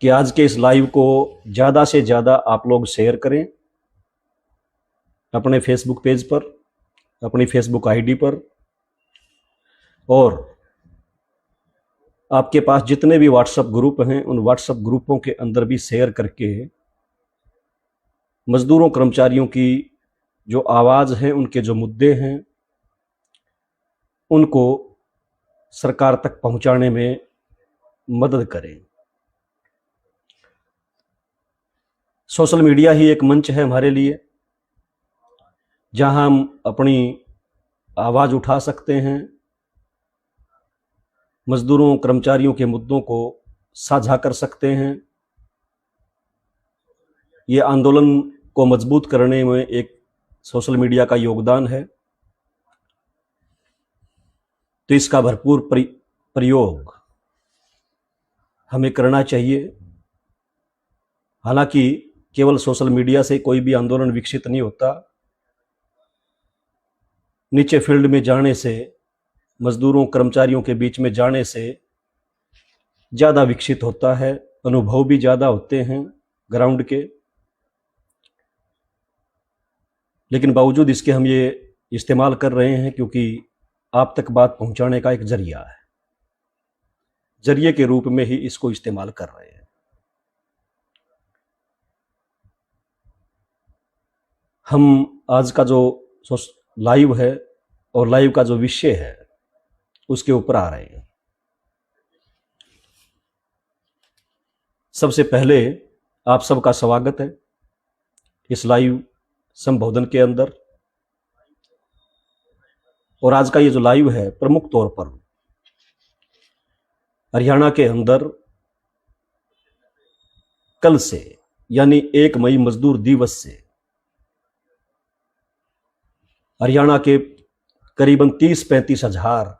कि आज के इस लाइव को ज़्यादा से ज़्यादा आप लोग शेयर करें अपने फेसबुक पेज पर, अपनी फेसबुक आईडी पर, और आपके पास जितने भी व्हाट्सएप ग्रुप हैं उन व्हाट्सएप ग्रुपों के अंदर भी शेयर करके मजदूरों कर्मचारियों की जो आवाज़ है, उनके जो मुद्दे हैं, उनको सरकार तक पहुंचाने में मदद करें। सोशल मीडिया ही एक मंच है हमारे लिए जहां हम अपनी आवाज़ उठा सकते हैं, मजदूरों कर्मचारियों के मुद्दों को साझा कर सकते हैं। ये आंदोलन को मजबूत करने में एक सोशल मीडिया का योगदान है, तो इसका भरपूर प्रयोग हमें करना चाहिए। हालांकि केवल सोशल मीडिया से कोई भी आंदोलन विकसित नहीं होता, नीचे फील्ड में जाने से, मजदूरों कर्मचारियों के बीच में जाने से ज़्यादा विकसित होता है, अनुभव भी ज़्यादा होते हैं ग्राउंड के। लेकिन बावजूद इसके हम ये इस्तेमाल कर रहे हैं क्योंकि आप तक बात पहुंचाने का एक जरिया है, जरिए के रूप में ही इसको इस्तेमाल कर रहे हैं। हम आज का जो लाइव है और लाइव का जो विषय है उसके ऊपर आ रहे हैं। सबसे पहले आप सबका स्वागत है इस लाइव संबोधन के अंदर। और आज का ये जो लाइव है प्रमुख तौर पर हरियाणा के अंदर कल से यानी 1 मई मजदूर दिवस से हरियाणा के करीबन 30-35 हजार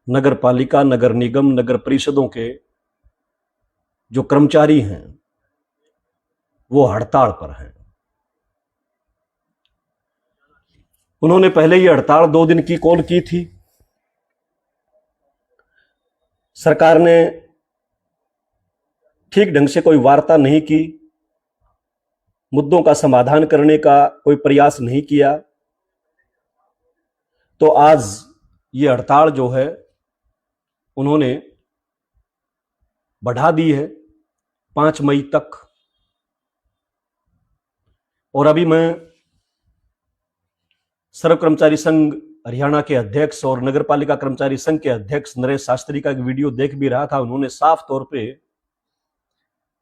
नगर पालिका, नगर निगम, नगर परिषदों के जो कर्मचारी हैं वो हड़ताल पर हैं। उन्होंने पहले ये हड़ताल 2 दिन की कॉल की थी। सरकार ने ठीक ढंग से कोई वार्ता नहीं की, मुद्दों का समाधान करने का कोई प्रयास नहीं किया, तो आज ये हड़ताल जो है उन्होंने बढ़ा दी है 5 मई तक। और अभी मैं सर्व कर्मचारी संघ हरियाणा के अध्यक्ष और नगर पालिका कर्मचारी संघ के अध्यक्ष नरेश शास्त्री का एक वीडियो देख भी रहा था। उन्होंने साफ तौर पे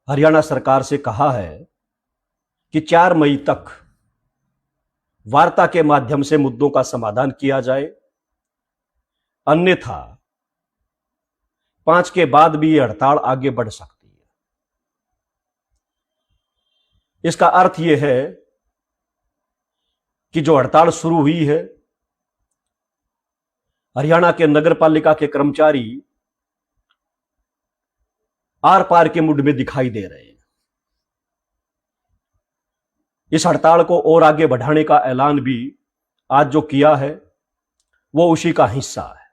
हरियाणा सरकार से कहा है कि 4 मई तक वार्ता के माध्यम से मुद्दों का समाधान किया जाए, अन्यथा 5 के बाद भी यह हड़ताल आगे बढ़ सकती है। इसका अर्थ यह है कि जो हड़ताल शुरू हुई है, हरियाणा के नगर पालिका के कर्मचारी आर पार के मुड में दिखाई दे रहे हैं। इस हड़ताल को और आगे बढ़ाने का ऐलान भी आज जो किया है वो उसी का हिस्सा है।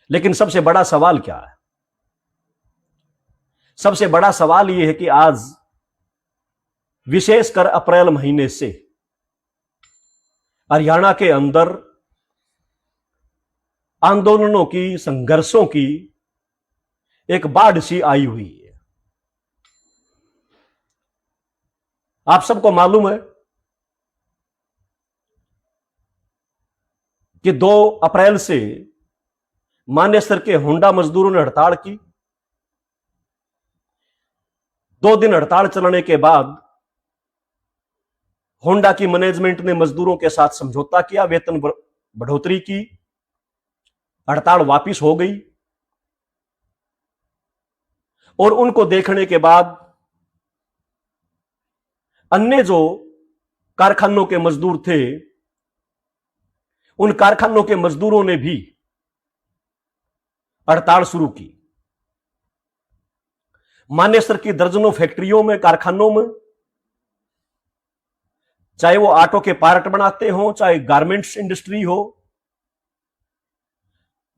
लेकिन सबसे बड़ा सवाल क्या है? सबसे बड़ा सवाल यह है कि आज विशेषकर अप्रैल महीने से हरियाणा के अंदर आंदोलनों की, संघर्षों की एक बाढ़ सी आई हुई है। आप सबको मालूम है कि 2 अप्रैल से मानेसर के होंडा मजदूरों ने हड़ताल की। 2 दिन हड़ताल चलने के बाद होंडा की मैनेजमेंट ने मजदूरों के साथ समझौता किया, वेतन बढ़ोतरी की, हड़ताल वापस हो गई। और उनको देखने के बाद अन्य जो कारखानों के मजदूर थे, उन कारखानों के मजदूरों ने भी हड़ताल शुरू की। मानेसर की दर्जनों फैक्ट्रियों में, कारखानों में, चाहे वो ऑटो के पार्ट बनाते हो, चाहे गारमेंट्स इंडस्ट्री हो,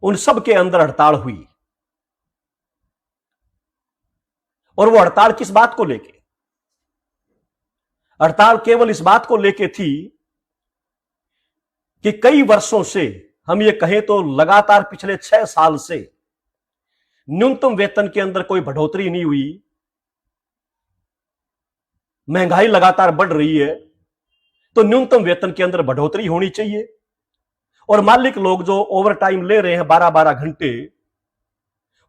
उन सब के अंदर हड़ताल हुई। और वो हड़ताल किस बात को लेके? हड़ताल केवल इस बात को लेके थी कि कई वर्षों से, हम ये कहें तो लगातार पिछले 6 साल से न्यूनतम वेतन के अंदर कोई बढ़ोतरी नहीं हुई, महंगाई लगातार बढ़ रही है, तो न्यूनतम वेतन के अंदर बढ़ोतरी होनी चाहिए और मालिक लोग जो ओवर टाइम ले रहे हैं 12-12 घंटे,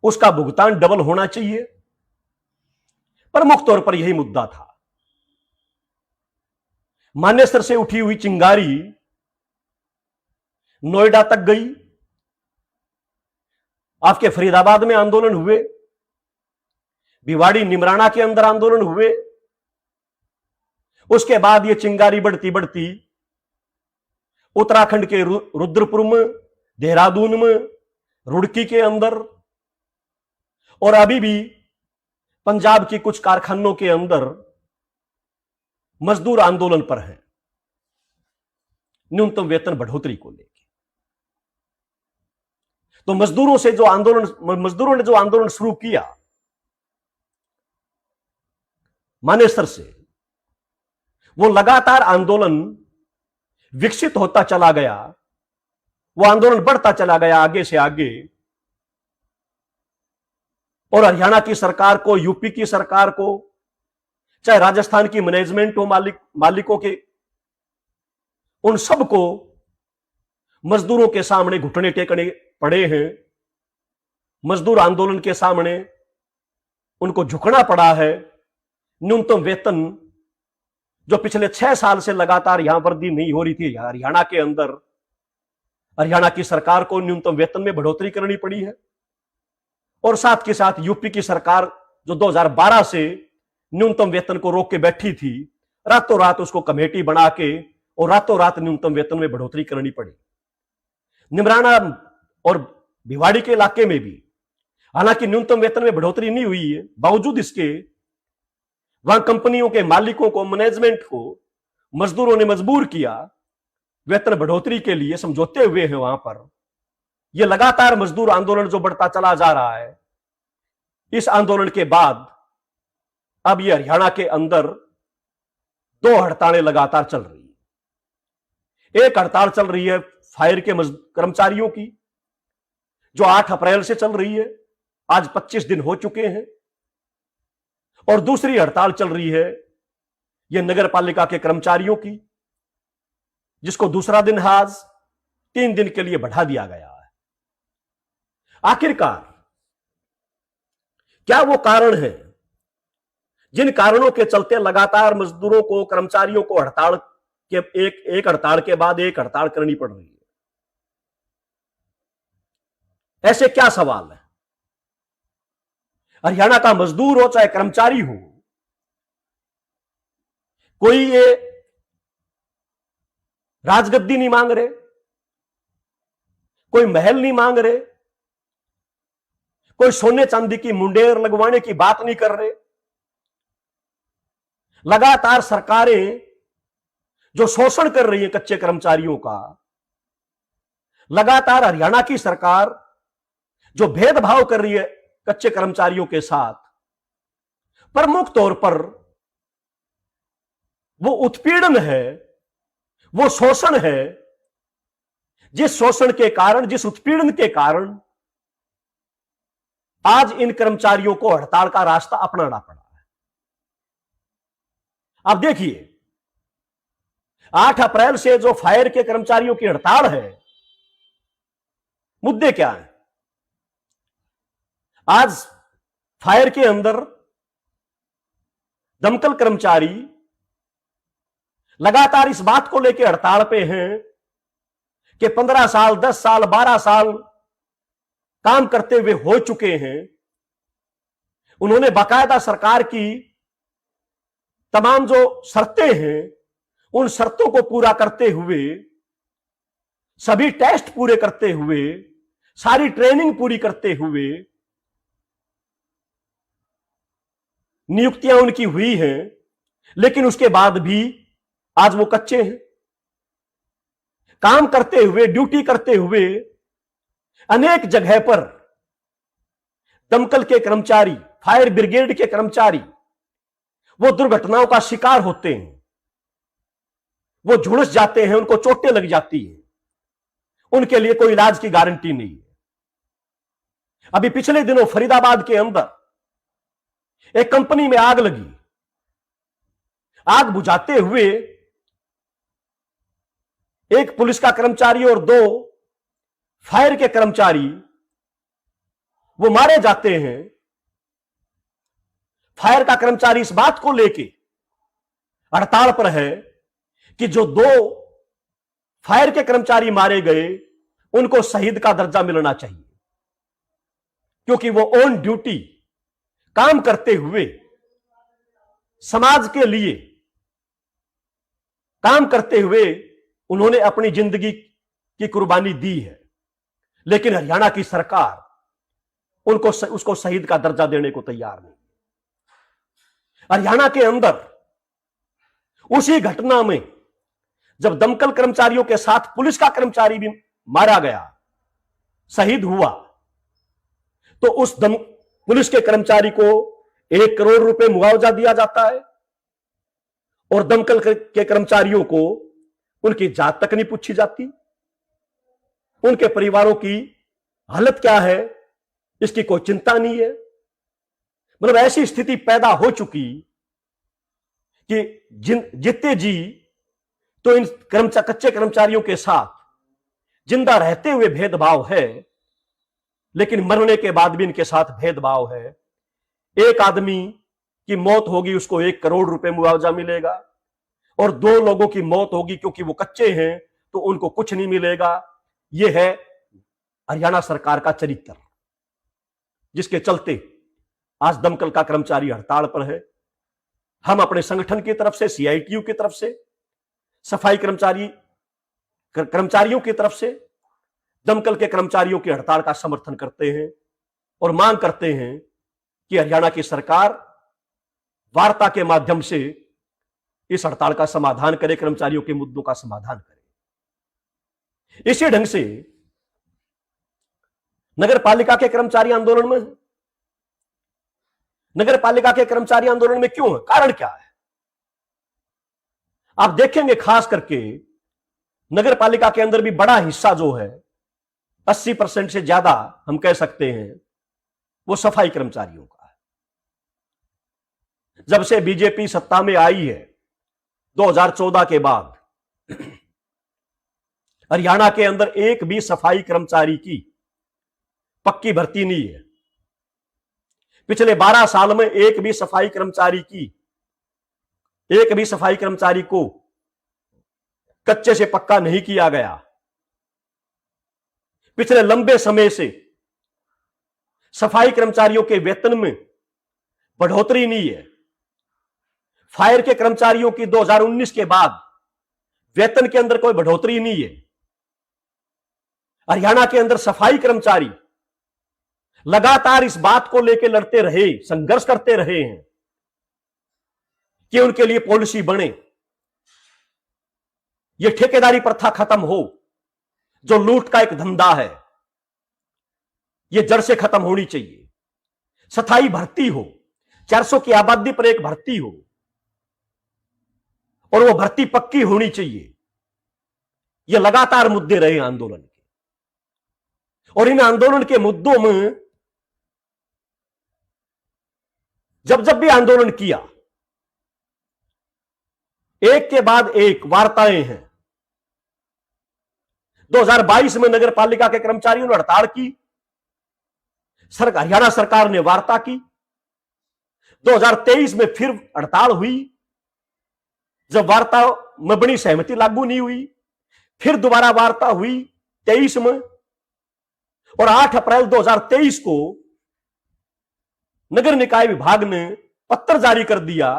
उसका भुगतान डबल होना चाहिए। प्रमुख तौर पर यही मुद्दा था। मानेसर से उठी हुई चिंगारी नोएडा तक गई, आपके फरीदाबाद में आंदोलन हुए, भिवाड़ी निमराना के अंदर आंदोलन हुए, उसके बाद यह चिंगारी बढ़ती बढ़ती उत्तराखंड के रुद्रपुर में, देहरादून में, रुड़की के अंदर, और अभी भी पंजाब की कुछ कारखानों के अंदर मजदूर आंदोलन पर हैं न्यूनतम वेतन बढ़ोतरी को लेकर। तो मजदूरों ने जो आंदोलन शुरू किया मानेसर से, वो लगातार आंदोलन विकसित होता चला गया, वो आंदोलन बढ़ता चला गया आगे से आगे, और हरियाणा की सरकार को, यूपी की सरकार को, चाहे राजस्थान की मैनेजमेंट हो, मालिकों के, उन सबको मजदूरों के सामने घुटने टेकने पड़े हैं। मजदूर आंदोलन के सामने उनको झुकना पड़ा है। न्यूनतम वेतन जो पिछले 6 साल से लगातार यहां वृद्धि नहीं हो रही थी हरियाणा के अंदर, हरियाणा की सरकार को न्यूनतम वेतन में बढ़ोतरी करनी पड़ी है। और साथ के साथ यूपी की सरकार जो 2012 से न्यूनतम वेतन को रोक के बैठी थी, रातों रात उसको कमेटी बना के और रातों रात न्यूनतम वेतन में बढ़ोतरी करनी पड़ी। निमराना और भिवाड़ी के इलाके में भी हालांकि न्यूनतम वेतन में बढ़ोतरी नहीं हुई है, बावजूद इसके वहां कंपनियों के मालिकों को, मैनेजमेंट को मजदूरों ने मजबूर किया वेतन बढ़ोतरी के लिए, समझौते हुए हैं वहां पर। यह लगातार मजदूर आंदोलन जो बढ़ता चला जा रहा है, इस आंदोलन के बाद अब यह हरियाणा के अंदर 2 हड़तालें लगातार चल रही है। एक हड़ताल चल रही है फायर के कर्मचारियों की, जो 8 अप्रैल से चल रही है, आज 25 दिन हो चुके हैं। और दूसरी हड़ताल चल रही है यह नगर पालिका के कर्मचारियों की, जिसको दूसरा दिन आज 3 दिन के लिए बढ़ा दिया गया है। आखिरकार क्या वो कारण है जिन कारणों के चलते लगातार मजदूरों को, कर्मचारियों को हड़ताल के एक हड़ताल के बाद एक हड़ताल करनी पड़ रही है? ऐसे क्या सवाल है? हरियाणा का मजदूर हो चाहे कर्मचारी हो, कोई ये राजगद्दी नहीं मांग रहे, कोई महल नहीं मांग रहे, कोई सोने चांदी की मुंडेर लगवाने की बात नहीं कर रहे। लगातार सरकारें जो शोषण कर रही है कच्चे कर्मचारियों का, लगातार हरियाणा की सरकार जो भेदभाव कर रही है कच्चे कर्मचारियों के साथ, प्रमुख तौर पर वो उत्पीड़न है, वो शोषण है, जिस शोषण के कारण, जिस उत्पीड़न के कारण आज इन कर्मचारियों को हड़ताल का रास्ता अपनाना पड़ा है। अब देखिए, 8 अप्रैल से जो फायर के कर्मचारियों की हड़ताल है, मुद्दे क्या हैं? आज फायर के अंदर दमकल कर्मचारी लगातार इस बात को लेकर हड़ताल पे हैं कि 15 साल, 10 साल, 12 साल काम करते हुए हो चुके हैं। उन्होंने बाकायदा सरकार की तमाम जो शर्तें हैं, उन शर्तों को पूरा करते हुए, सभी टेस्ट पूरे करते हुए, सारी ट्रेनिंग पूरी करते हुए नियुक्तियां उनकी हुई हैं, लेकिन उसके बाद भी आज वो कच्चे हैं। काम करते हुए, ड्यूटी करते हुए अनेक जगह पर दमकल के कर्मचारी, फायर ब्रिगेड के कर्मचारी वो दुर्घटनाओं का शिकार होते हैं, वो झुलस जाते हैं, उनको चोटें लग जाती हैं, उनके लिए कोई इलाज की गारंटी नहीं है। अभी पिछले दिनों फरीदाबाद के अंदर एक कंपनी में आग लगी। आग बुझाते हुए एक पुलिस का कर्मचारी और 2 फायर के कर्मचारी वो मारे जाते हैं। फायर का कर्मचारी इस बात को लेके हड़ताल पर है कि जो 2 फायर के कर्मचारी मारे गए उनको शहीद का दर्जा मिलना चाहिए, क्योंकि वो ऑन ड्यूटी काम करते हुए समाज के लिए काम करते हुए उन्होंने अपनी जिंदगी की कुर्बानी दी है, लेकिन हरियाणा की सरकार उसको शहीद का दर्जा देने को तैयार नहीं। हरियाणा के अंदर उसी घटना में जब दमकल कर्मचारियों के साथ पुलिस का कर्मचारी भी मारा गया, शहीद हुआ, तो उस पुलिस के कर्मचारी को 1 करोड़ रुपए मुआवजा दिया जाता है और दमकल के कर्मचारियों को उनकी जात तक नहीं पूछी जाती। उनके परिवारों की हालत क्या है इसकी कोई चिंता नहीं है। मतलब ऐसी स्थिति पैदा हो चुकी कि जीते जी तो इन कच्चे कर्मचारियों के साथ जिंदा रहते हुए भेदभाव है, लेकिन मरने के बाद भी इनके साथ भेदभाव है। एक आदमी की मौत होगी उसको 1 करोड़ रुपए मुआवजा मिलेगा, और 2 लोगों की मौत होगी क्योंकि वो कच्चे हैं तो उनको कुछ नहीं मिलेगा। यह है हरियाणा सरकार का चरित्र, जिसके चलते आज दमकल का कर्मचारी हड़ताल पर है। हम अपने संगठन की तरफ से, CITU की तरफ से, सफाई कर्मचारियों की तरफ से दमकल के कर्मचारियों की हड़ताल का समर्थन करते हैं और मांग करते हैं कि हरियाणा की सरकार वार्ता के माध्यम से इस हड़ताल का समाधान करे, कर्मचारियों के मुद्दों का समाधान करे। इसी ढंग से नगर पालिका के कर्मचारी आंदोलन में है। नगर पालिका के कर्मचारी आंदोलन में क्यों है, कारण क्या है? आप देखेंगे खास करके नगर पालिका के अंदर भी बड़ा हिस्सा जो है 80% से ज्यादा हम कह सकते हैं वो सफाई कर्मचारियों का है। जब से बीजेपी सत्ता में आई है 2014 के बाद हरियाणा के अंदर एक भी सफाई कर्मचारी की पक्की भर्ती नहीं है। पिछले 12 साल में एक भी सफाई कर्मचारी को कच्चे से पक्का नहीं किया गया। पिछले लंबे समय से सफाई कर्मचारियों के वेतन में बढ़ोतरी नहीं है। फायर के कर्मचारियों की 2019 के बाद वेतन के अंदर कोई बढ़ोतरी नहीं है। हरियाणा के अंदर सफाई कर्मचारी लगातार इस बात को लेकर लड़ते रहे, संघर्ष करते रहे हैं कि उनके लिए पॉलिसी बने, यह ठेकेदारी प्रथा खत्म हो, जो लूट का एक धंधा है यह जड़ से खत्म होनी चाहिए। स्थायी भर्ती हो, 400 की आबादी पर एक भर्ती हो और वो भर्ती पक्की होनी चाहिए। ये लगातार मुद्दे रहे आंदोलन के, और इन आंदोलन के मुद्दों में जब जब भी आंदोलन किया, एक के बाद एक वार्ताएं हैं। 2022 में नगर पालिका के कर्मचारियों ने हड़ताल की, हरियाणा सरकार ने वार्ता की। 2023 में फिर हड़ताल हुई, जब वार्ता में बड़ी सहमति लागू नहीं हुई, फिर दोबारा वार्ता हुई 23 में, और 8 अप्रैल 2023 को नगर निकाय विभाग ने पत्र जारी कर दिया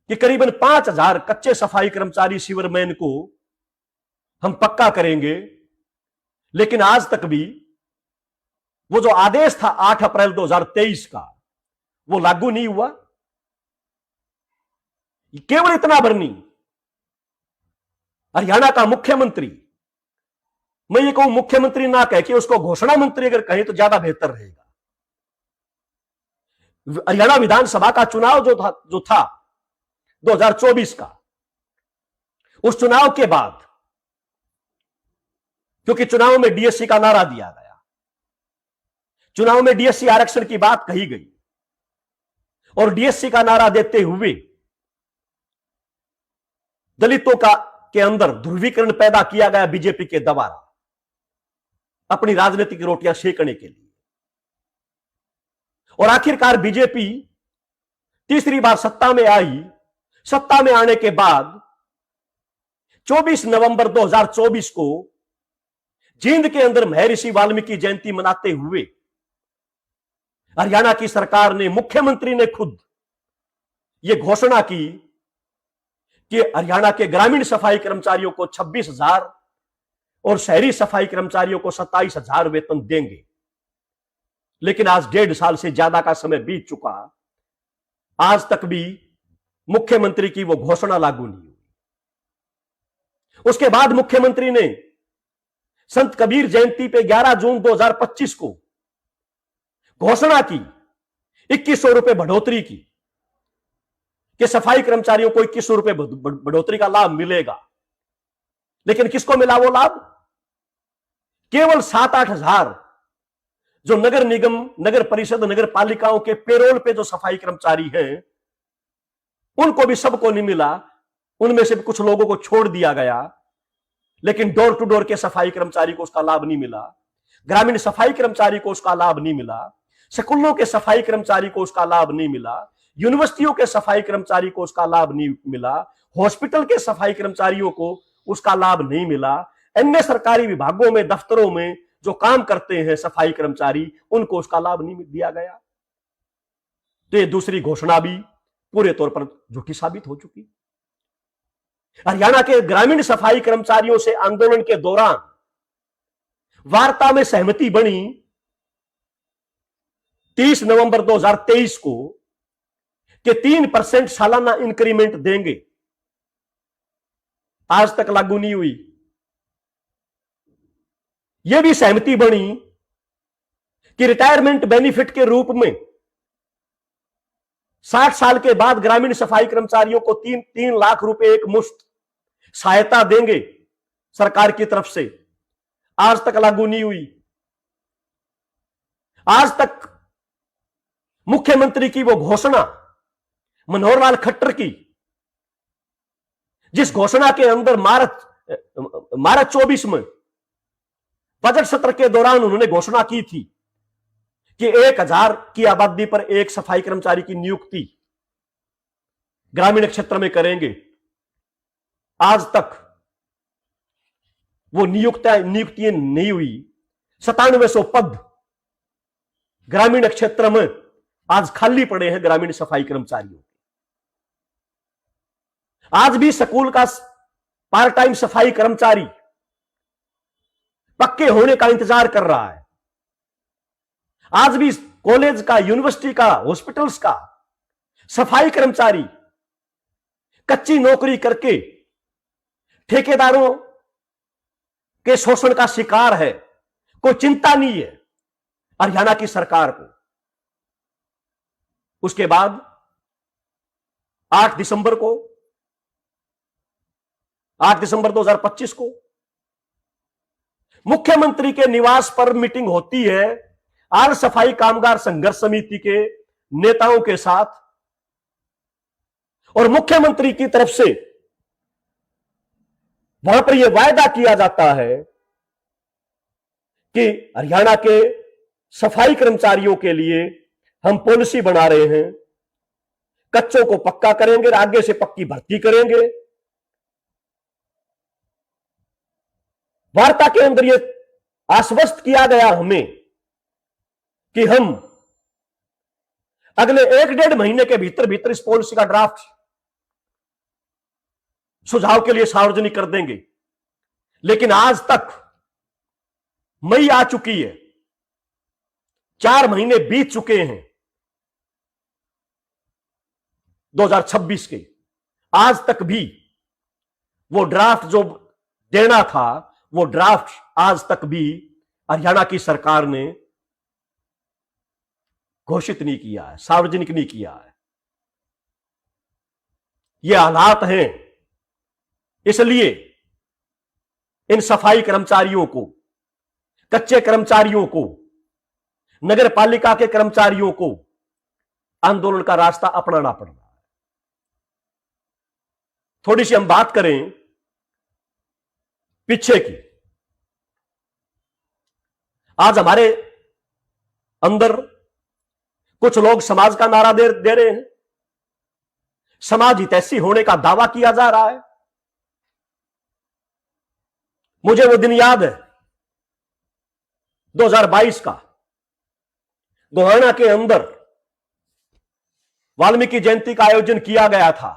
कि करीबन 5000 कच्चे सफाई कर्मचारी सीवरमैन को हम पक्का करेंगे। लेकिन आज तक भी वो जो आदेश था 8 अप्रैल 2023 का, वो लागू नहीं हुआ। केवल इतना भर नहीं, हरियाणा का मुख्यमंत्री, मैं ये कहूं मुख्यमंत्री ना कह के उसको घोषणा मंत्री अगर कहें तो ज्यादा बेहतर रहेगा। हरियाणा विधानसभा का चुनाव जो था 2024 का, उस चुनाव के बाद, क्योंकि चुनाव में डीएससी का नारा दिया गया, चुनाव में डीएससी आरक्षण की बात कही गई, और डीएससी का नारा देते हुए दलितों के अंदर ध्रुवीकरण पैदा किया गया बीजेपी के द्वारा अपनी राजनीतिक रोटियां सेकने के लिए। और आखिरकार बीजेपी तीसरी बार सत्ता में आई। सत्ता में आने के बाद 24 नवंबर 2024 को जींद के अंदर महर्षि वाल्मीकि जयंती मनाते हुए हरियाणा की सरकार ने, मुख्यमंत्री ने खुद यह घोषणा की कि हरियाणा के ग्रामीण सफाई कर्मचारियों को 26,000 और शहरी सफाई कर्मचारियों को 27,000 वेतन देंगे। लेकिन आज 1.5 साल से ज्यादा का समय बीत चुका, आज तक भी मुख्यमंत्री की वो घोषणा लागू नहीं हुई। उसके बाद मुख्यमंत्री ने संत कबीर जयंती पे 11 जून 2025 को घोषणा की 2100 रुपए बढ़ोतरी की, कि सफाई कर्मचारियों को 2100 रुपए बढ़ोतरी का लाभ मिलेगा। लेकिन किसको मिला वो लाभ? केवल 7-8 हजार जो नगर निगम, नगर परिषद, नगर पालिकाओं के पेरोल पे जो सफाई कर्मचारी हैं, उनको भी सबको नहीं मिला। उनमें से कुछ लोगों को छोड़ दिया गया, लेकिन डोर टू डोर के सफाई कर्मचारी को उसका लाभ नहीं मिला। ग्रामीण सफाई कर्मचारी को उसका लाभ नहीं मिला। स्कूलों के सफाई कर्मचारी को उसका लाभ नहीं मिला। यूनिवर्सिटियों के सफाई कर्मचारी को उसका लाभ नहीं मिला। हॉस्पिटल के सफाई कर्मचारियों को उसका लाभ नहीं मिला। अन्य सरकारी विभागों में, दफ्तरों में जो काम करते हैं सफाई कर्मचारी, उनको उसका लाभ नहीं दिया गया। तो ये दूसरी घोषणा भी पूरे तौर पर झूठी साबित हो चुकी। हरियाणा के ग्रामीण सफाई कर्मचारियों से आंदोलन के दौरान वार्ता में सहमति बनी 30 नवंबर 2023 को कि 3% सालाना इंक्रीमेंट देंगे। आज तक लागू नहीं हुई। यह भी सहमति बनी कि रिटायरमेंट बेनिफिट के रूप में 60 साल के बाद ग्रामीण सफाई कर्मचारियों को 3 लाख रुपए एक मुश्त सहायता देंगे सरकार की तरफ से। आज तक लागू नहीं हुई। आज तक मुख्यमंत्री की वो घोषणा, मनोहर लाल खट्टर की, जिस घोषणा के अंदर मार्च 24 में बजट सत्र के दौरान उन्होंने घोषणा की थी कि 1000 की आबादी पर एक सफाई कर्मचारी की नियुक्ति ग्रामीण क्षेत्र में करेंगे। आज तक वो नियुक्तियां नहीं हुई। 9700 पद ग्रामीण क्षेत्र में आज खाली पड़े हैं ग्रामीण सफाई कर्मचारियों। आज भी स्कूल का पार्ट टाइम सफाई कर्मचारी पक्के होने का इंतजार कर रहा है। आज भी कॉलेज का, यूनिवर्सिटी का, हॉस्पिटल्स का सफाई कर्मचारी कच्ची नौकरी करके ठेकेदारों के शोषण का शिकार है। कोई चिंता नहीं है हरियाणा की सरकार को। उसके बाद 8 दिसंबर 2025 को मुख्यमंत्री के निवास पर मीटिंग होती है आर्य सफाई कामगार संघर्ष समिति के नेताओं के साथ, और मुख्यमंत्री की तरफ से वहां पर यह वायदा किया जाता है कि हरियाणा के सफाई कर्मचारियों के लिए हम पॉलिसी बना रहे हैं, कच्चों को पक्का करेंगे, आगे से पक्की भर्ती करेंगे। वार्ता के अंदर यह आश्वस्त किया गया हमें कि हम अगले 1-1.5 महीने के भीतर इस पॉलिसी का ड्राफ्ट सुझाव के लिए सार्वजनिक कर देंगे। लेकिन आज तक मई आ चुकी है, 4 महीने बीत चुके हैं 2026 के। आज तक भी वो ड्राफ्ट जो देना था, वो ड्राफ्ट आज तक भी हरियाणा की सरकार ने घोषित नहीं किया है, सार्वजनिक नहीं किया है। ये हालात हैं, इसलिए इन सफाई कर्मचारियों को, कच्चे कर्मचारियों को, नगर पालिका के कर्मचारियों को आंदोलन का रास्ता अपनाना पड़ रहा है। थोड़ी सी हम बात करें पीछे की। आज हमारे अंदर कुछ लोग समाज का नारा दे रहे हैं, समाज हितैषी होने का दावा किया जा रहा है। मुझे वो दिन याद है 2022 का, गोहाना के अंदर वाल्मीकि जयंती का आयोजन किया गया था।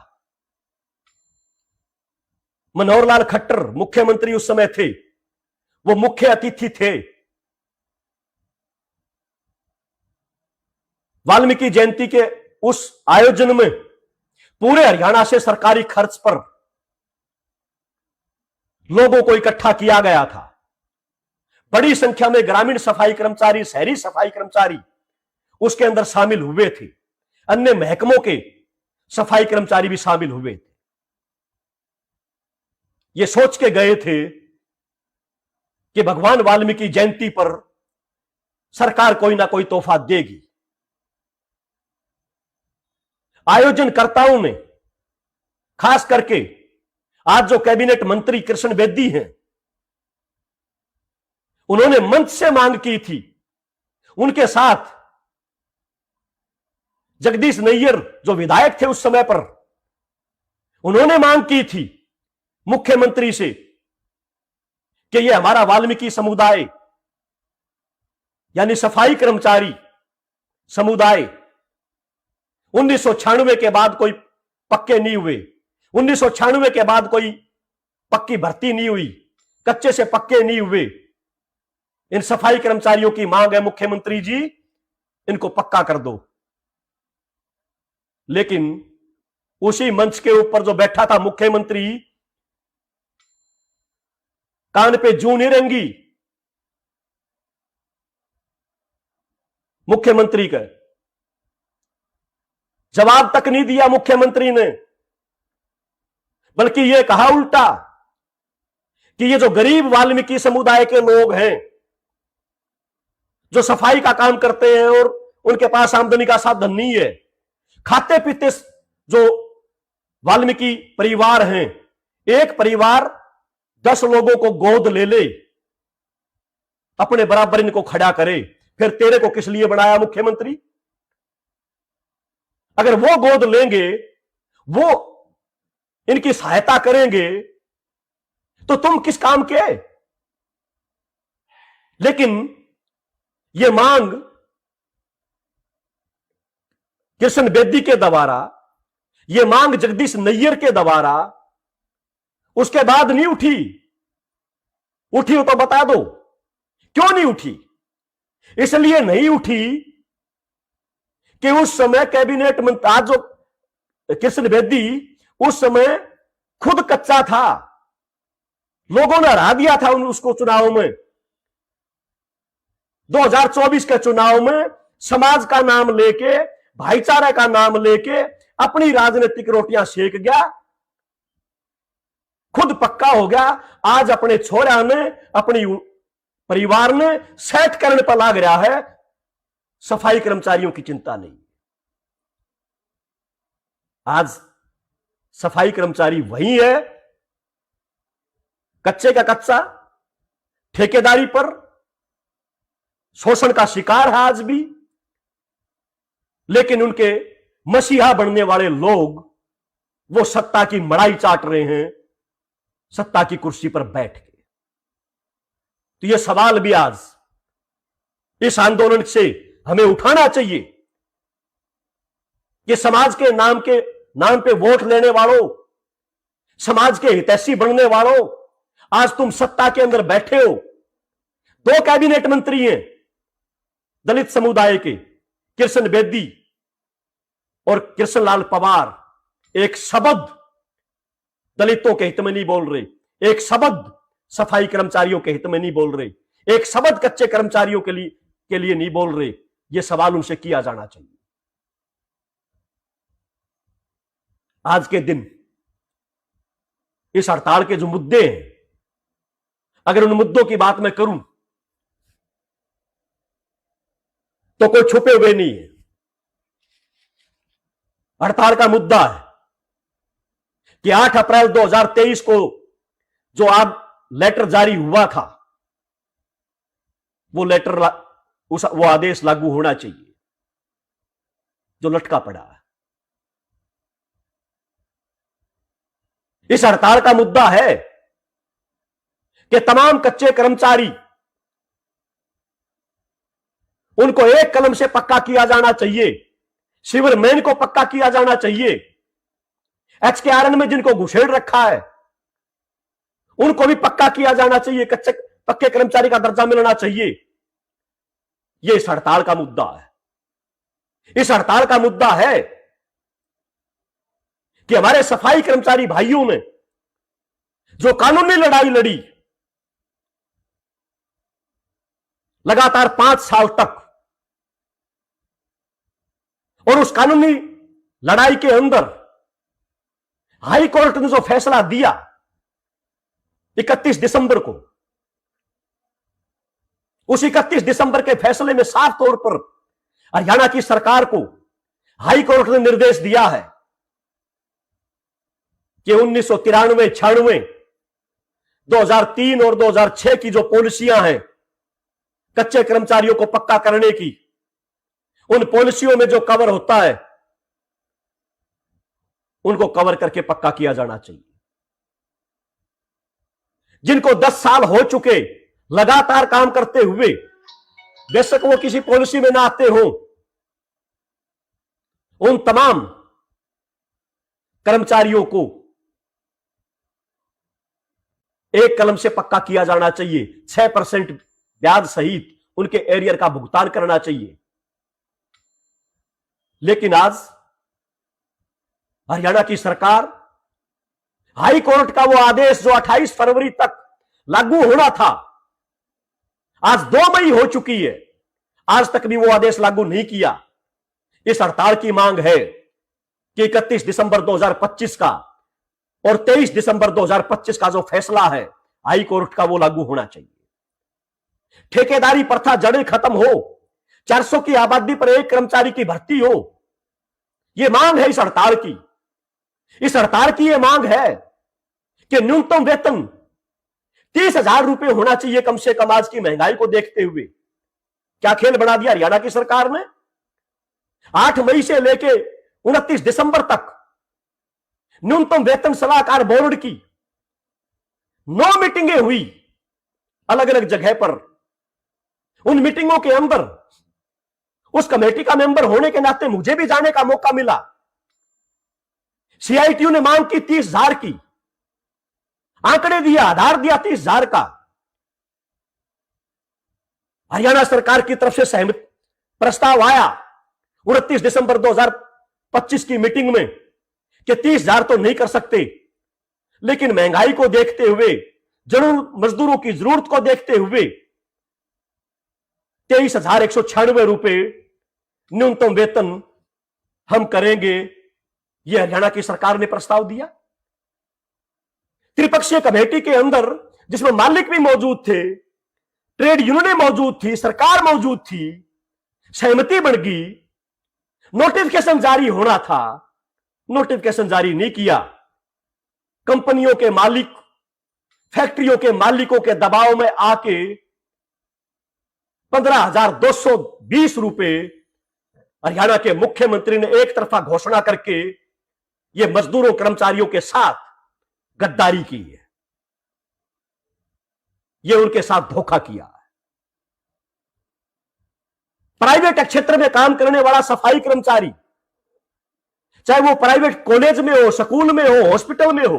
मनोहर लाल खट्टर मुख्यमंत्री उस समय थे, वो मुख्य अतिथि थे। वाल्मीकि जयंती के उस आयोजन में पूरे हरियाणा से सरकारी खर्च पर लोगों को इकट्ठा किया गया था। बड़ी संख्या में ग्रामीण सफाई कर्मचारी, शहरी सफाई कर्मचारी उसके अंदर शामिल हुए थे। अन्य महकमों के सफाई कर्मचारी भी शामिल हुए थे। ये सोच के गए थे कि भगवान वाल्मीकि जयंती पर सरकार कोई ना कोई तोहफा देगी। आयोजनकर्ताओं ने, खास करके आज जो कैबिनेट मंत्री कृष्ण बेदी हैं, उन्होंने मंच से मांग की थी। उनके साथ जगदीश नैयर जो विधायक थे उस समय पर, उन्होंने मांग की थी मुख्यमंत्री से कि यह हमारा वाल्मीकि समुदाय यानी सफाई कर्मचारी समुदाय 1996 के बाद कोई पक्के नहीं हुए, 1996 के बाद कोई पक्की भर्ती नहीं हुई, कच्चे से पक्के नहीं हुए। इन सफाई कर्मचारियों की मांग है मुख्यमंत्री जी इनको पक्का कर दो। लेकिन उसी मंच के ऊपर जो बैठा था मुख्यमंत्री, कान पे जूं नहीं रेंगी मुख्यमंत्री का, जवाब तक नहीं दिया मुख्यमंत्री ने, बल्कि यह कहा उल्टा कि ये जो गरीब वाल्मीकि समुदाय के लोग हैं, जो सफाई का काम करते हैं और उनके पास आमदनी का साधन नहीं है, खाते पीते जो वाल्मीकि परिवार हैं, एक परिवार 10 लोगों को गोद ले ले, अपने बराबर इनको खड़ा करे, फिर तेरे को किस लिए बनाया मुख्यमंत्री? अगर वो गोद लेंगे, वो इनकी सहायता करेंगे, तो तुम किस काम के? लेकिन ये मांग कृष्ण बेदी के द्वारा, ये मांग जगदीश नैयर के द्वारा उसके बाद नहीं उठी। उठी हो तो बता दो क्यों नहीं उठी? इसलिए नहीं उठी कि उस समय कैबिनेट मंत्री, आज जो कृष्ण बेदी उस समय खुद कच्चा था, लोगों ने हरा दिया था उसको चुनाव में। 2024 के चुनाव में समाज का नाम लेके, भाईचारे का नाम लेके अपनी राजनीतिक रोटियां सेक गया, खुद पक्का हो गया। आज अपने छोरा ने, अपनी परिवार ने सेट करने पर लाग रहा है, सफाई कर्मचारियों की चिंता नहीं। आज सफाई कर्मचारी वही है, कच्चे का कच्चा, ठेकेदारी पर शोषण का शिकार है आज भी। लेकिन उनके मसीहा बनने वाले लोग वो सत्ता की मड़ाई चाट रहे हैं, सत्ता की कुर्सी पर बैठ के। तो यह सवाल भी आज इस आंदोलन से हमें उठाना चाहिए कि समाज के नाम पे वोट लेने वालों, समाज के हितैषी बनने वालों, आज तुम सत्ता के अंदर बैठे हो। 2 कैबिनेट मंत्री हैं दलित समुदाय के, कृष्ण बेदी और कृष्णलाल पवार। एक शब्द दलितों के हित में नहीं बोल रहे, एक शब्द सफाई कर्मचारियों के हित में नहीं बोल रहे, एक शब्द कच्चे कर्मचारियों के लिए नहीं बोल रहे। यह सवाल उनसे किया जाना चाहिए। आज के दिन इस हड़ताल के जो मुद्दे हैं, अगर उन मुद्दों की बात मैं करूं तो कोई छुपे हुए नहीं है। हड़ताल का मुद्दा है कि 8 अप्रैल 2023 को जो आज लेटर जारी हुआ था, वो लेटर वो आदेश लागू होना चाहिए जो लटका पड़ा है। इस हड़ताल का मुद्दा है कि तमाम कच्चे कर्मचारी, उनको एक कलम से पक्का किया जाना चाहिए। सिविलमैन को पक्का किया जाना चाहिए। एचकेआरएन में जिनको घुसेड़ रखा है उनको भी पक्का किया जाना चाहिए। कच्चे पक्के कर्मचारी का दर्जा मिलना चाहिए। यह इस हड़ताल का मुद्दा है। इस हड़ताल का मुद्दा है कि हमारे सफाई कर्मचारी भाइयों ने जो कानूनी लड़ाई लड़ी लगातार 5 साल तक, और उस कानूनी लड़ाई के अंदर हाई कोर्ट ने जो फैसला दिया 31 दिसंबर को, उस 31 दिसंबर के फैसले में साफ तौर पर हरियाणा की सरकार को हाई कोर्ट ने निर्देश दिया है कि 1993, 96, 2003 और 2006 की जो पॉलिसियां हैं कच्चे कर्मचारियों को पक्का करने की, उन पॉलिसियों में जो कवर होता है उनको कवर करके पक्का किया जाना चाहिए। जिनको 10 साल हो चुके लगातार काम करते हुए, बेशक वो किसी पॉलिसी में ना आते हो, उन तमाम कर्मचारियों को एक कलम से पक्का किया जाना चाहिए। 6% ब्याज सहित उनके एरियर का भुगतान करना चाहिए। लेकिन आज हरियाणा की सरकार, हाई कोर्ट का वो आदेश जो 28 फरवरी तक लागू होना था, आज 2 मई हो चुकी है, आज तक भी वो आदेश लागू नहीं किया। इस हड़ताल की मांग है कि 31 दिसंबर 2025 का और 23 दिसंबर 2025 का जो फैसला है हाई कोर्ट का, वो लागू होना चाहिए। ठेकेदारी प्रथा जड़ें खत्म हो, 400 की आबादी पर एक कर्मचारी की भर्ती हो, यह मांग है इस हड़ताल की। इस हड़ताल की यह मांग है कि न्यूनतम वेतन 30,000 रुपए होना चाहिए कम से कम। आज की महंगाई को देखते हुए क्या खेल बना दिया हरियाणा की सरकार ने। 8 मई से लेके 29 दिसंबर तक न्यूनतम वेतन सलाहकार बोर्ड की 9 मीटिंगें हुई अलग अलग जगह पर। उन मीटिंगों के अंदर उस कमेटी का मेंबर होने के नाते मुझे भी जाने का मौका मिला। सीआईटीयू ने मांग की 30,000 की, आंकड़े दिया, आधार दिया 30,000 का। हरियाणा सरकार की तरफ से सहमति प्रस्ताव आया 29 दिसंबर 2025 की मीटिंग में कि 30,000 तो नहीं कर सकते, लेकिन महंगाई को देखते हुए, मजदूरों की जरूरत को देखते हुए 23,196 रुपए न्यूनतम वेतन हम करेंगे। यह हरियाणा की सरकार ने प्रस्ताव दिया। त्रिपक्षीय कमेटी के अंदर जिसमें मालिक भी मौजूद थे, ट्रेड यूनियनें मौजूद थी, सरकार मौजूद थी, सहमति बन गई। नोटिफिकेशन जारी होना था, नोटिफिकेशन जारी नहीं किया। कंपनियों के मालिक, फैक्ट्रियों के मालिकों के दबाव में आके 15,220 रुपए हरियाणा के मुख्यमंत्री ने एक तरफा घोषणा करके ये मजदूरों कर्मचारियों के साथ गद्दारी की है। ये उनके साथ धोखा किया है। प्राइवेट क्षेत्र में काम करने वाला सफाई कर्मचारी, चाहे वो प्राइवेट कॉलेज में हो, स्कूल में हो, हॉस्पिटल में हो,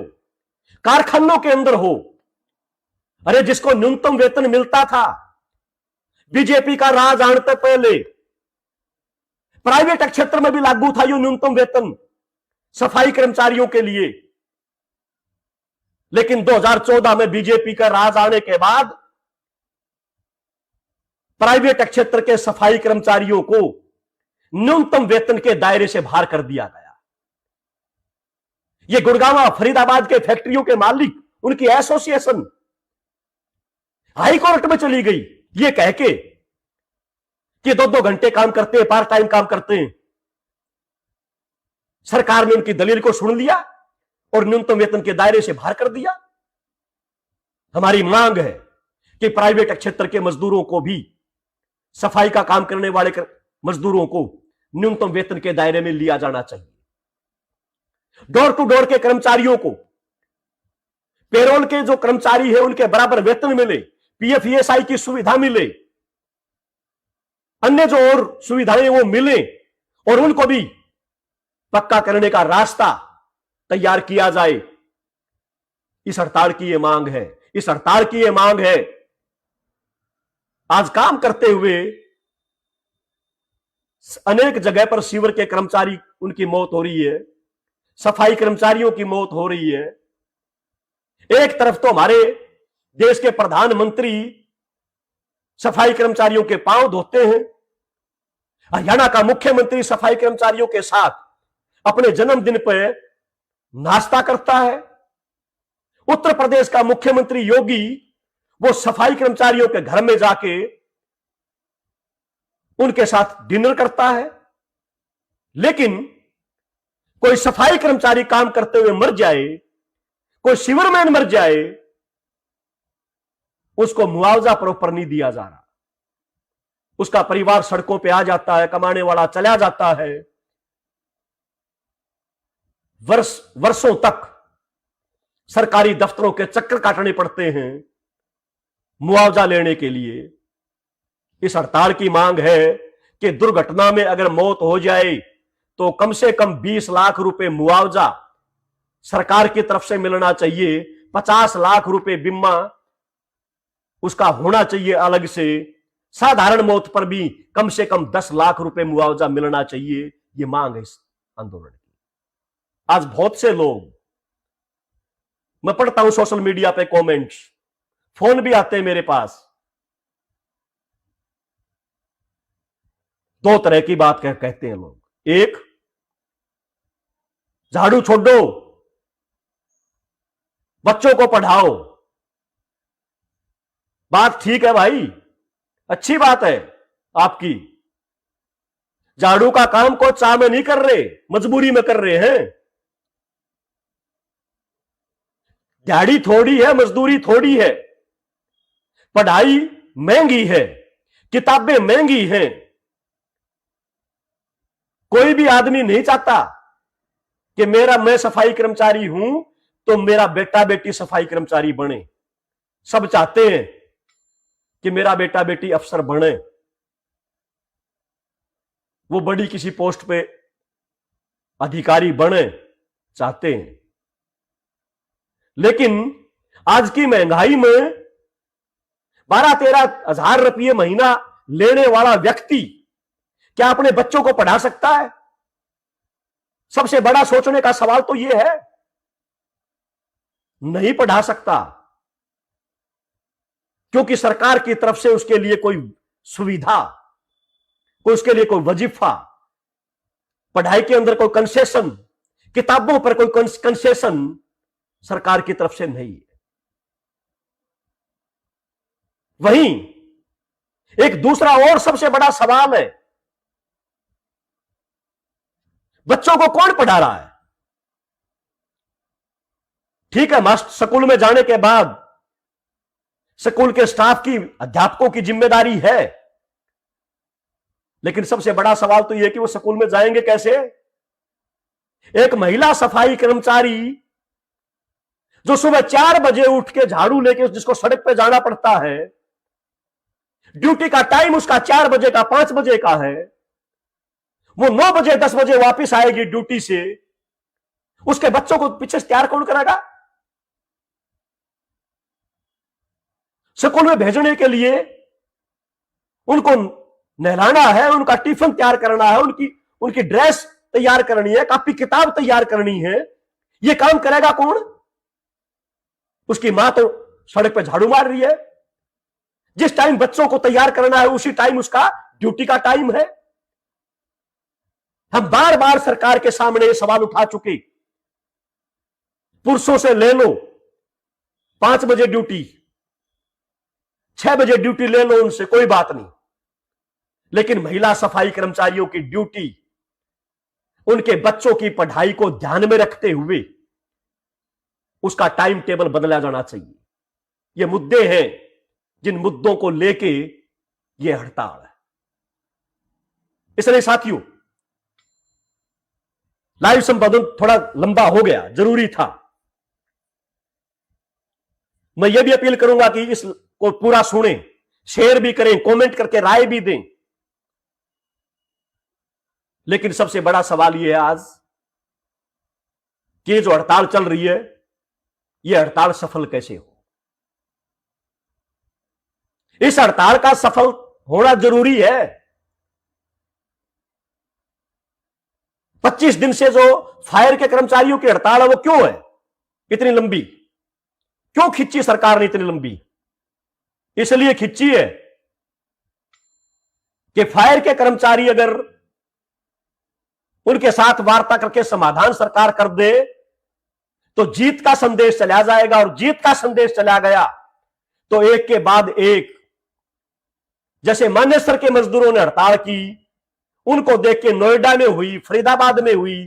कारखानों के अंदर हो, अरे जिसको न्यूनतम वेतन मिलता था बीजेपी का राज आने से पहले, प्राइवेट क्षेत्र में भी लागू था ये न्यूनतम वेतन सफाई कर्मचारियों के लिए। लेकिन 2014 में बीजेपी का राज आने के बाद प्राइवेट क्षेत्र के सफाई कर्मचारियों को न्यूनतम वेतन के दायरे से बाहर कर दिया गया। ये गुड़गांव फरीदाबाद के फैक्ट्रियों के मालिक, उनकी एसोसिएशन हाई कोर्ट में चली गई ये कह के कि 2-2 घंटे काम करते हैं, पार्ट टाइम काम करते हैं। सरकार ने उनकी दलील को सुन लिया और न्यूनतम वेतन के दायरे से बाहर कर दिया। हमारी मांग है कि प्राइवेट क्षेत्र के मजदूरों को भी, सफाई का काम करने वाले मजदूरों को न्यूनतम वेतन के दायरे में लिया जाना चाहिए। डोर टू डोर के कर्मचारियों को, पेरोल के जो कर्मचारी है उनके बराबर वेतन मिले, पीएफ ईएसआई की सुविधा मिले, अन्य जो और सुविधाएं वो मिले और उनको भी पक्का करने का रास्ता तैयार किया जाए। इस हड़ताल की ये मांग है, इस हड़ताल की ये मांग है। आज काम करते हुए अनेक जगह पर सीवर के कर्मचारी, उनकी मौत हो रही है, सफाई कर्मचारियों की मौत हो रही है। एक तरफ तो हमारे देश के प्रधानमंत्री सफाई कर्मचारियों के पांव धोते हैं, हरियाणा का मुख्यमंत्री सफाई कर्मचारियों के साथ अपने जन्मदिन पर नाश्ता करता है, उत्तर प्रदेश का मुख्यमंत्री योगी वो सफाई कर्मचारियों के घर में जाके उनके साथ डिनर करता है। लेकिन कोई सफाई कर्मचारी काम करते हुए मर जाए, कोई सीवरमैन मर जाए, उसको मुआवजा प्रॉपर नहीं दिया जा रहा। उसका परिवार सड़कों पे आ जाता है, कमाने वाला चला जाता है। वर्षों तक सरकारी दफ्तरों के चक्कर काटने पड़ते हैं मुआवजा लेने के लिए। इस हड़ताल की मांग है कि दुर्घटना में अगर मौत हो जाए तो कम से कम 20 लाख रुपए मुआवजा सरकार की तरफ से मिलना चाहिए। 50 लाख रुपए बीमा उसका होना चाहिए अलग से। साधारण मौत पर भी कम से कम 10 लाख रुपए मुआवजा मिलना चाहिए। यह मांग है इस आंदोलन की। आज बहुत से लोग, मैं पढ़ता हूं सोशल मीडिया पे कमेंट्स, फोन भी आते हैं मेरे पास, 2 तरह की बात कहते हैं लोग। एक, झाड़ू छोड़ो, बच्चों को पढ़ाओ। बात ठीक है भाई, अच्छी बात है आपकी। झाड़ू का काम को चाह में नहीं कर रहे, मजबूरी में कर रहे हैं। दिहाड़ी थोड़ी है, मजदूरी थोड़ी है, पढ़ाई महंगी है, किताबें महंगी हैं। कोई भी आदमी नहीं चाहता कि मैं सफाई कर्मचारी हूं तो मेरा बेटा बेटी सफाई कर्मचारी बने। सब चाहते हैं कि मेरा बेटा बेटी अफसर बने, वो बड़ी किसी पोस्ट पे अधिकारी बने, चाहते हैं। लेकिन आज की महंगाई में 12-13 हजार रुपये महीना लेने वाला व्यक्ति क्या अपने बच्चों को पढ़ा सकता है? सबसे बड़ा सोचने का सवाल तो यह है, नहीं पढ़ा सकता, क्योंकि सरकार की तरफ से उसके लिए कोई सुविधा, उसके लिए कोई वजीफा, पढ़ाई के अंदर कोई कंसेशन, किताबों पर कोई कंसेशन सरकार की तरफ से नहीं है। वहीं एक दूसरा और सबसे बड़ा सवाल है, बच्चों को कौन पढ़ा रहा है? ठीक है, मास्टर स्कूल में जाने के बाद स्कूल के स्टाफ की, अध्यापकों की जिम्मेदारी है, लेकिन सबसे बड़ा सवाल तो यह कि वो स्कूल में जाएंगे कैसे? एक महिला सफाई कर्मचारी जो सुबह 4 बजे उठ के झाड़ू लेके जिसको सड़क पे जाना पड़ता है, ड्यूटी का टाइम उसका 4 बजे का 5 बजे का है, वो 9 बजे 10 बजे वापस आएगी ड्यूटी से, उसके बच्चों को पीछे से तैयार कौन करेगा? स्कूल में भेजने के लिए उनको नहलाना है, उनका टिफिन तैयार करना है, उनकी ड्रेस तैयार करनी है, कॉपी किताब तैयार करनी है। यह काम करेगा कौन? उसकी मां तो सड़क पे झाड़ू मार रही है, जिस टाइम बच्चों को तैयार करना है उसी टाइम उसका ड्यूटी का टाइम है। हम बार बार सरकार के सामने ये सवाल उठा चुके, पुरुषों से ले लो 5 बजे ड्यूटी, 6 बजे ड्यूटी ले लो उनसे, कोई बात नहीं, लेकिन महिला सफाई कर्मचारियों की ड्यूटी उनके बच्चों की पढ़ाई को ध्यान में रखते हुए उसका टाइम टेबल बदला जाना चाहिए। ये मुद्दे हैं जिन मुद्दों को लेके ये हड़ताल है। इसलिए साथियों, लाइव संपादन थोड़ा लंबा हो गया, जरूरी था। मैं ये भी अपील करूंगा कि इसको पूरा सुने, शेयर भी करें, कमेंट करके राय भी दें। लेकिन सबसे बड़ा सवाल यह है आज कि जो हड़ताल चल रही है, यह हड़ताल सफल कैसे हो। इस हड़ताल का सफल होना जरूरी है। 25 दिन से जो फायर के कर्मचारियों की हड़ताल है वो क्यों है इतनी लंबी, क्यों खिंची सरकार ने इतनी लंबी? इसलिए खिंची है कि फायर के कर्मचारी अगर उनके साथ वार्ता करके समाधान सरकार कर दे तो जीत का संदेश चला जाएगा, और जीत का संदेश चला गया तो एक के बाद एक, जैसे मानेसर के मजदूरों ने हड़ताल की, उनको देख के नोएडा में हुई, फरीदाबाद में हुई,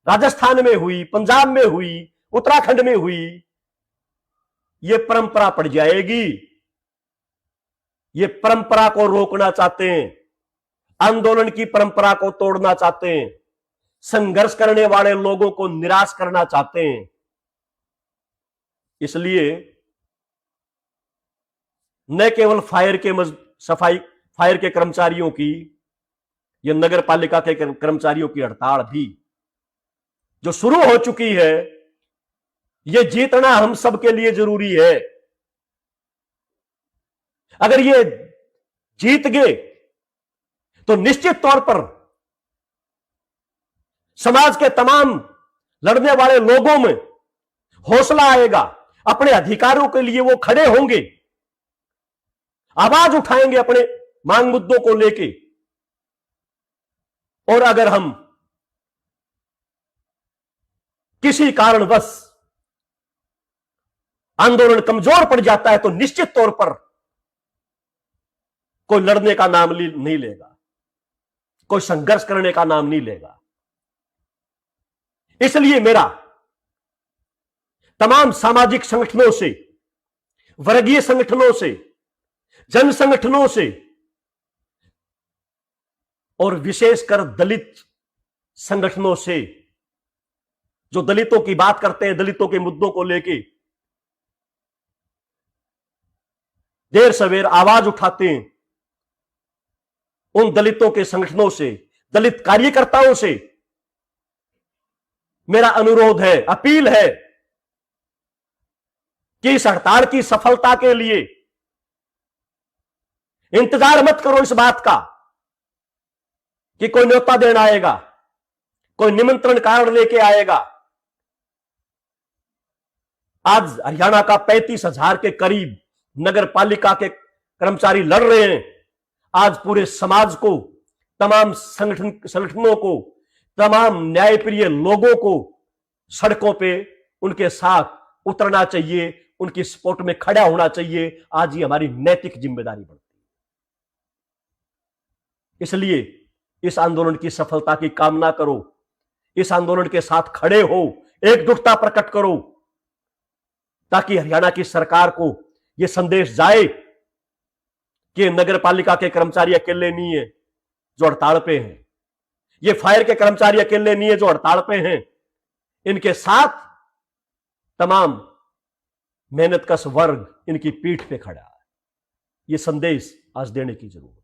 राजस्थान में हुई, पंजाब में हुई, उत्तराखंड में हुई, यह परंपरा पड़ जाएगी। ये परंपरा को रोकना चाहते हैं, आंदोलन की परंपरा को तोड़ना चाहते हैं, संघर्ष करने वाले लोगों को निराश करना चाहते हैं। इसलिए न केवल फायर के कर्मचारियों की, यह नगर पालिका के कर्मचारियों की हड़ताल भी जो शुरू हो चुकी है, यह जीतना हम सबके लिए जरूरी है। अगर ये जीत गए तो निश्चित तौर पर समाज के तमाम लड़ने वाले लोगों में हौसला आएगा, अपने अधिकारों के लिए वो खड़े होंगे, आवाज उठाएंगे अपने मांग मुद्दों को लेके। और अगर हम किसी कारणवश आंदोलन कमजोर पड़ जाता है तो निश्चित तौर पर कोई लड़ने का नाम नहीं लेगा, कोई संघर्ष करने का नाम नहीं लेगा। इसलिए मेरा तमाम सामाजिक संगठनों से, वर्गीय संगठनों से, जन संगठनों से और विशेषकर दलित संगठनों से, जो दलितों की बात करते हैं, दलितों के मुद्दों को लेके देर सवेर आवाज उठाते हैं, उन दलितों के संगठनों से, दलित कार्यकर्ताओं से मेरा अनुरोध है, अपील है कि इस हड़ताल की सफलता के लिए इंतजार मत करो इस बात का कि कोई न्योता देना आएगा, कोई निमंत्रण कार्ड लेके आएगा। आज हरियाणा का 35,000 के करीब नगर पालिका के कर्मचारी लड़ रहे हैं। आज पूरे समाज को, तमाम संगठनों को, तमाम न्यायप्रिय लोगों को सड़कों पे उनके साथ उतरना चाहिए, उनकी सपोर्ट में खड़ा होना चाहिए। आज ये हमारी नैतिक जिम्मेदारी बनती है। इसलिए इस आंदोलन की सफलता की कामना करो, इस आंदोलन के साथ खड़े हो, एकजुटता प्रकट करो, ताकि हरियाणा की सरकार को यह संदेश जाए कि नगर पालिका के कर्मचारी अकेले नहीं है जो हड़ताल पे हैं, ये फायर के कर्मचारी अकेले नहीं है जो हड़ताल पे हैं, इनके साथ तमाम मेहनतकश वर्ग इनकी पीठ पे खड़ा है। यह संदेश आज देने की जरूरत है।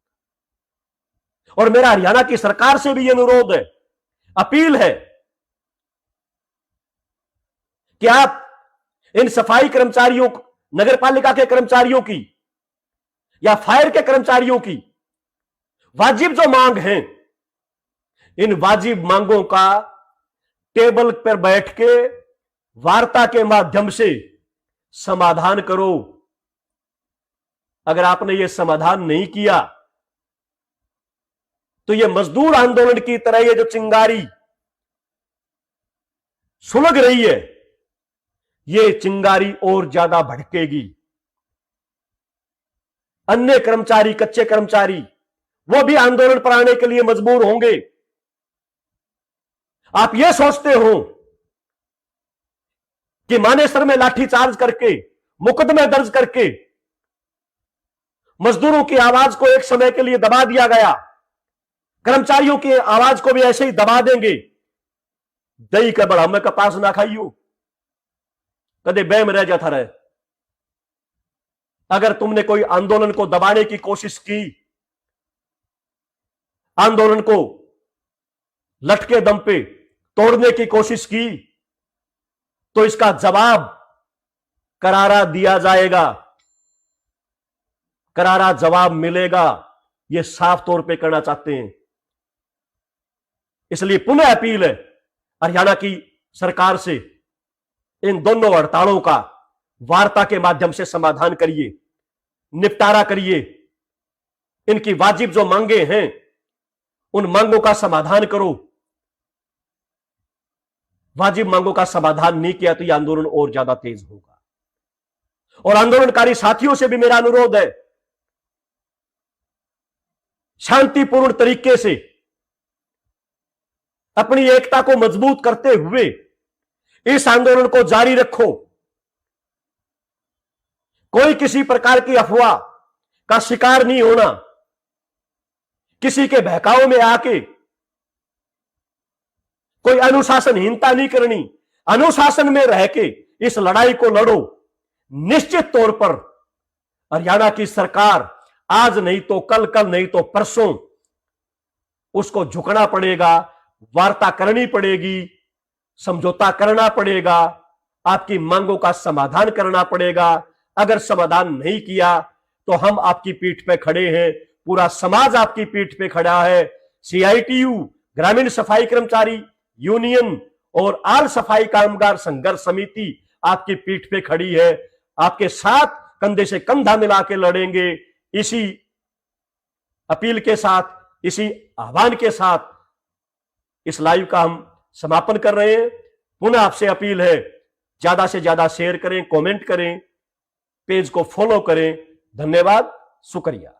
और मेरा हरियाणा की सरकार से भी यह अनुरोध है, अपील है कि आप इन सफाई कर्मचारियों, नगर पालिका के कर्मचारियों की या फायर के कर्मचारियों की वाजिब जो मांग है, इन वाजिब मांगों का टेबल पर बैठ के वार्ता के माध्यम से समाधान करो। अगर आपने यह समाधान नहीं किया तो यह मजदूर आंदोलन की तरह ये जो चिंगारी सुलग रही है, यह चिंगारी और ज्यादा भड़केगी। अन्य कर्मचारी, कच्चे कर्मचारी, वो भी आंदोलन पर आने के लिए मजबूर होंगे। आप यह सोचते हो कि मानेसर में लाठीचार्ज करके, मुकदमे दर्ज करके मजदूरों की आवाज को एक समय के लिए दबा दिया गया, कर्मचारियों की आवाज को भी ऐसे ही दबा देंगे। दही का बड़ा में कपास ना खाइयो, कदे बैम रह जाता रहे। अगर तुमने कोई आंदोलन को दबाने की कोशिश की, आंदोलन को लटके दम पे तोड़ने की कोशिश की, तो इसका जवाब करारा दिया जाएगा, करारा जवाब मिलेगा। यह साफ तौर पे करना चाहते हैं। इसलिए पुनः अपील है हरियाणा की सरकार से, इन दोनों हड़तालों का वार्ता के माध्यम से समाधान करिए, निपटारा करिए। इनकी वाजिब जो मांगे हैं, उन मांगों का समाधान करो। वाजिब मांगों का समाधान नहीं किया तो यह आंदोलन और ज्यादा तेज होगा। और आंदोलनकारी साथियों से भी मेरा अनुरोध है, शांतिपूर्ण तरीके से अपनी एकता को मजबूत करते हुए इस आंदोलन को जारी रखो। कोई किसी प्रकार की अफवाह का शिकार नहीं होना, किसी के बहकावे में आके कोई अनुशासनहीनता नहीं करनी। अनुशासन में रह के इस लड़ाई को लड़ो। निश्चित तौर पर हरियाणा की सरकार आज नहीं तो कल, कल नहीं तो परसों उसको झुकना पड़ेगा, वार्ता करनी पड़ेगी, समझौता करना पड़ेगा, आपकी मांगों का समाधान करना पड़ेगा। अगर समाधान नहीं किया तो हम आपकी पीठ पे खड़े हैं, पूरा समाज आपकी पीठ पे खड़ा है। सीआईटीयू, ग्रामीण सफाई कर्मचारी यूनियन और आल सफाई कामगार संघर्ष समिति आपकी पीठ पे खड़ी है। आपके साथ कंधे से कंधा मिला के लड़ेंगे। इसी अपील के साथ, इसी आह्वान के साथ इस लाइव का हम समापन कर रहे हैं। पुनः आपसे अपील है, ज्यादा से ज्यादा शेयर करें, कमेंट करें, पेज को फॉलो करें। धन्यवाद, शुक्रिया।